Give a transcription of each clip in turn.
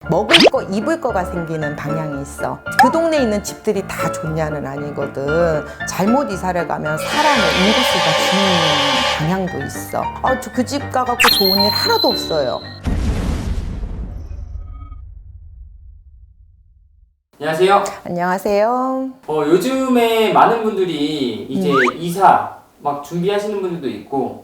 먹을 거, 입을 거가 생기는 방향이 있어. 그 동네에 있는 집들이 다 좋냐는 아니거든. 잘못 이사를 가면 사람의 인구수가 줄는 방향도 있어. 저 그 집 가갖고 좋은 일 하나도 없어요. 안녕하세요. 안녕하세요. 요즘에 많은 분들이 이제 이사 막 준비하시는 분들도 있고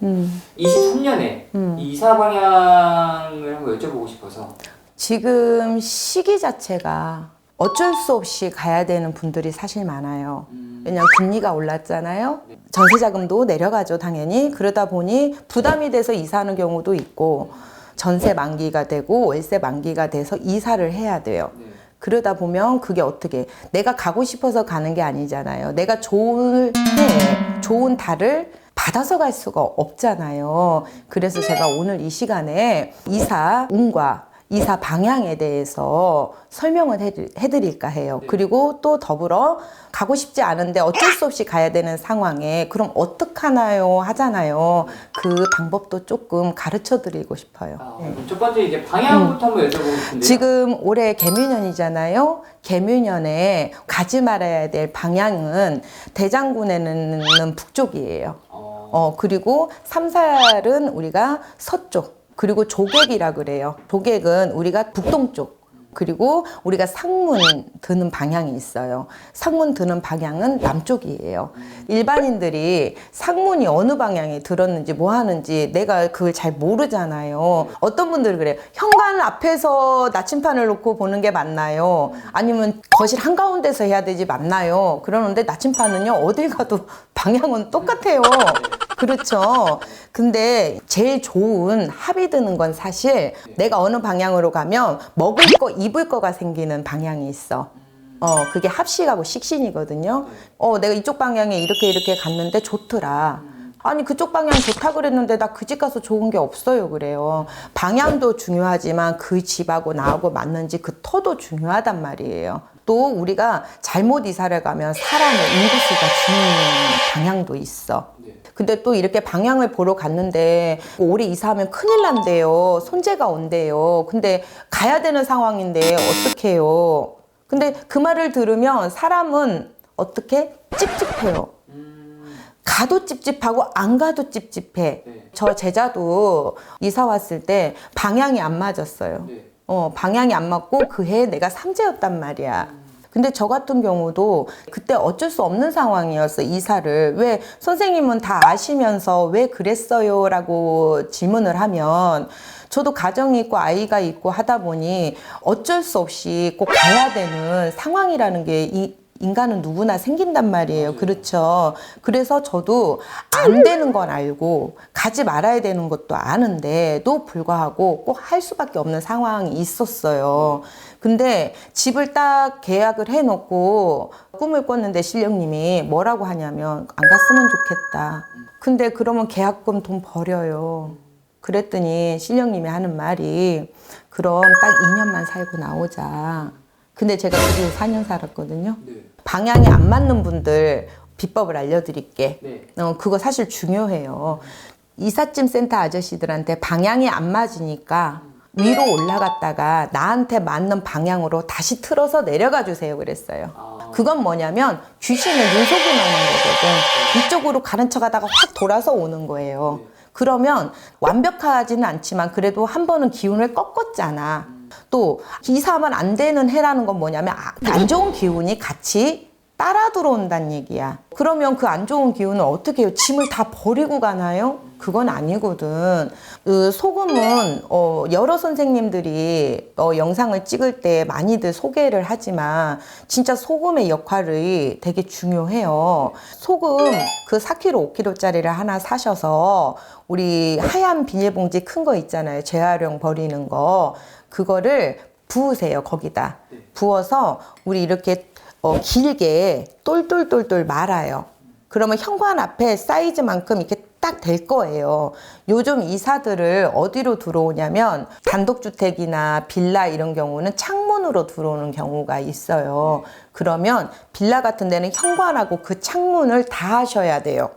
23년에 이 이사 방향을 한번 여쭤보고 싶어서. 지금 시기 자체가 어쩔 수 없이 가야 되는 분들이 사실 많아요. 왜냐면 금리가 올랐잖아요. 전세자금도 내려가죠, 당연히. 그러다 보니 부담이 돼서 이사하는 경우도 있고, 전세 만기가 되고 월세 만기가 돼서 이사를 해야 돼요. 그러다 보면 그게 어떻게, 내가 가고 싶어서 가는 게 아니잖아요. 내가 좋은 해, 좋은 달을 받아서 갈 수가 없잖아요. 그래서 제가 오늘 이 시간에 이사 운과 이사 방향에 대해서 설명을 해드릴까 해요. 그리고 또 더불어 가고 싶지 않은데 어쩔 수 없이 가야 되는 상황에 그럼 어떡하나요 하잖아요. 그 방법도 조금 가르쳐 드리고 싶어요. 첫 번째 이제 방향부터 한번 여쭤보고 싶은데요. 지금 올해 개묘년이잖아요. 개묘년에 가지 말아야 될 방향은 대장군에는 북쪽이에요. 그리고 삼살은 우리가 서쪽. 그리고 조객이라 그래요. 조객은 우리가 북동쪽. 그리고 우리가 상문 드는 방향이 있어요. 상문 드는 방향은 남쪽이에요. 일반인들이 상문이 어느 방향에 들었는지 뭐 하는지 내가 그걸 잘 모르잖아요. 어떤 분들은 그래요. 현관 앞에서 나침판을 놓고 보는 게 맞나요? 아니면 거실 한가운데서 해야 되지 맞나요? 그러는데 나침판은요, 어딜 가도 방향은 똑같아요. 그렇죠. 근데 제일 좋은 합이 드는 건 사실 내가 어느 방향으로 가면 먹을 거, 입을 거가 생기는 방향이 있어. 그게 합식하고 식신이거든요. 내가 이쪽 방향에 이렇게 갔는데 좋더라. 아니, 그쪽 방향 좋다 그랬는데 나 그 집 가서 좋은 게 없어요. 그래요. 방향도 중요하지만 그 집하고 나하고 맞는지 그 터도 중요하단 말이에요. 또 우리가 잘못 이사를 가면 사람의 인구수가 줄는 방향도 있어. 근데 또 이렇게 방향을 보러 갔는데 올해 이사하면 큰일 난대요. 손재가 온대요. 근데 가야 되는 상황인데 어떡해요. 근데 그 말을 들으면 사람은 어떻게? 찝찝해요. 가도 찝찝하고 안 가도 찝찝해. 저 제자도 이사 왔을 때 방향이 안 맞았어요. 방향이 안 맞고 그 해에 내가 삼재였단 말이야. 근데 저 같은 경우도 그때 어쩔 수 없는 상황이었어, 이사를. 왜 선생님은 다 아시면서 왜 그랬어요? 라고 질문을 하면 저도 가정이 있고 아이가 있고 하다 보니 어쩔 수 없이 꼭 가야 되는 상황이라는 게 인간은 누구나 생긴단 말이에요. 그렇죠. 그래서 저도 안 되는 건 알고 가지 말아야 되는 것도 아는데도 불구하고 꼭 할 수밖에 없는 상황이 있었어요. 근데 집을 딱 계약을 해놓고 꿈을 꿨는데 신령님이 뭐라고 하냐면 안 갔으면 좋겠다. 근데 그러면 계약금 돈 버려요. 그랬더니 신령님이 하는 말이 그럼 딱 2년만 살고 나오자. 근데 제가 그 뒤에 4년 살았거든요. 방향이 안 맞는 분들 비법을 알려드릴게. 그거 사실 중요해요. 이삿짐 센터 아저씨들한테 방향이 안 맞으니까 위로 올라갔다가 나한테 맞는 방향으로 다시 틀어서 내려가 주세요 그랬어요. 그건 뭐냐면 귀신의 눈속임 하는 거거든. 이쪽으로 가는 척 하다가 확 돌아서 오는 거예요. 그러면 완벽하지는 않지만 그래도 한 번은 기운을 꺾었잖아. 또 이사하면 안 되는 해라는 건 뭐냐면 안 좋은 기운이 같이 따라 들어온다는 얘기야. 그러면 그 안 좋은 기운은 어떻게 해요? 짐을 다 버리고 가나요? 그건 아니거든. 소금은 여러 선생님들이 영상을 찍을 때 많이들 소개를 하지만 진짜 소금의 역할이 되게 중요해요. 소금 그 4kg, 5kg짜리를 하나 사셔서 우리 하얀 비닐봉지 큰 거 있잖아요. 재활용 버리는 거. 그거를 부으세요. 거기다. 부어서 우리 이렇게 길게 똘똘똘똘 말아요. 그러면 현관 앞에 사이즈만큼 이렇게 딱 될 거예요. 요즘 이사들을 어디로 들어오냐면 단독주택이나 빌라 이런 경우는 창문으로 들어오는 경우가 있어요. 그러면 빌라 같은 데는 현관하고 그 창문을 다 하셔야 돼요.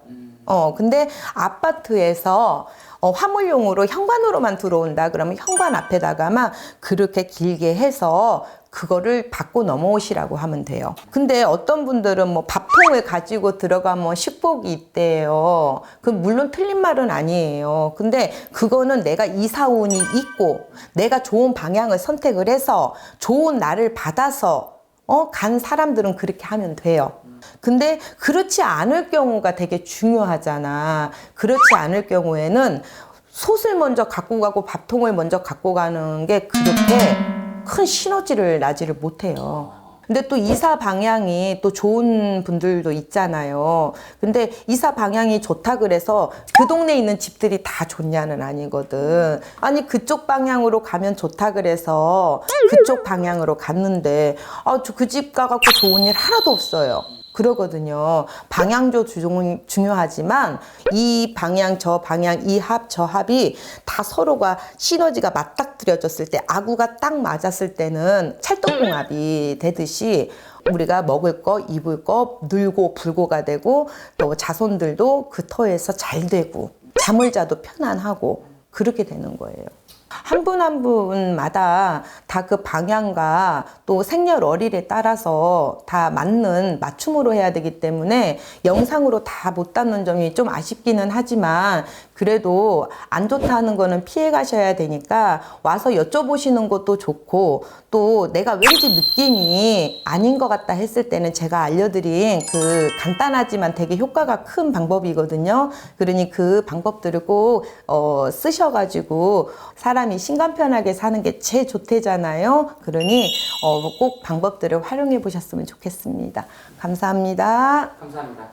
근데 아파트에서 화물용으로 현관으로만 들어온다 그러면 현관 앞에다가만 그렇게 길게 해서 그거를 받고 넘어오시라고 하면 돼요. 근데 어떤 분들은 뭐 밥통을 가지고 들어가면 식복이 있대요. 그 물론 틀린 말은 아니에요. 근데 그거는 내가 이사운이 있고 내가 좋은 방향을 선택을 해서 좋은 날을 받아서 간 사람들은 그렇게 하면 돼요. 근데 그렇지 않을 경우가 되게 중요하잖아. 그렇지 않을 경우에는 솥을 먼저 갖고 가고 밥통을 먼저 갖고 가는 게 그렇게 큰 시너지를 나지를 못해요. 근데 또 이사 방향이 또 좋은 분들도 있잖아요. 근데 이사 방향이 좋다 그래서 그 동네에 있는 집들이 다 좋냐는 아니거든. 아니 그쪽 방향으로 가면 좋다 그래서 그쪽 방향으로 갔는데 그 집 가갖고 좋은 일 하나도 없어요. 그러거든요. 방향도 중요하지만 이 방향, 저 방향, 이 합, 저 합이 다 서로가 시너지가 맞닥뜨려졌을 때, 아구가 딱 맞았을 때는 찰떡궁합이 되듯이 우리가 먹을 거, 입을 거, 늘고 불고가 되고 또 자손들도 그 터에서 잘 되고 잠을 자도 편안하고 그렇게 되는 거예요. 한 분 한 분마다 다 그 방향과 또 생년월일에 따라서 다 맞는 맞춤으로 해야 되기 때문에 영상으로 다 못 담는 점이 좀 아쉽기는 하지만 그래도 안 좋다는 거는 피해 가셔야 되니까 와서 여쭤보시는 것도 좋고 또 내가 왠지 느낌이 아닌 것 같다 했을 때는 제가 알려드린 그 간단하지만 되게 효과가 큰 방법이거든요. 그러니 그 방법들을 꼭 쓰셔가지고 사람이 신간편하게 사는 게 제일 좋대잖아요. 그러니 꼭 방법들을 활용해 보셨으면 좋겠습니다. 감사합니다. 감사합니다.